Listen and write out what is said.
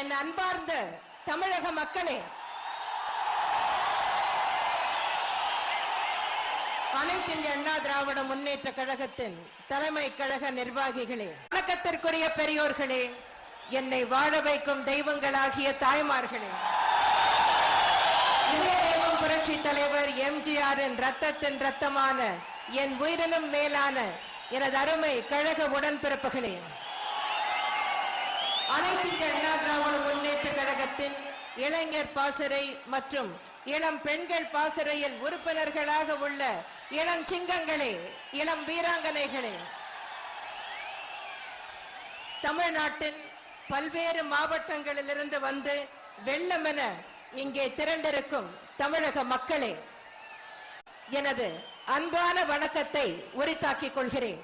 என் அன்பார்ந்த தமிழக மக்களே, அனைத்து இந்திய அண்ணா திராவிட முன்னேற்ற கழகத்தின் தலைமை கழக நிர்வாகிகளே, வணக்கத்திற்குரிய பெரியோர்களே, என்னை வாழ வைக்கும் தெய்வங்களாகிய தாய்மார்களே, இதே தெய்வம் புரட்சி தலைவர் எம்ஜிஆரின் ரத்தத்தின் ரத்தமான என் உயிரினும் மேலான எனது அருமை கழக உடன்பிறப்புகளே, அனைத்து இந்திய அண்ணா திராவிட முன்னேற்ற கழகத்தின் இளைஞர் பாசறை மற்றும் இளம் பெண்கள் பாசறையில் உறுப்பினர்களாக உள்ள இளம் சிங்கங்களே, இளம் வீராங்கனைகளே, தமிழ்நாட்டின் பல்வேறு மாவட்டங்களிலிருந்து வந்து வெள்ளமென இங்கே திரண்டிருக்கும் தமிழக மக்களே, எனது அன்பான வணக்கத்தை உரித்தாக்கிக் கொள்கிறேன்.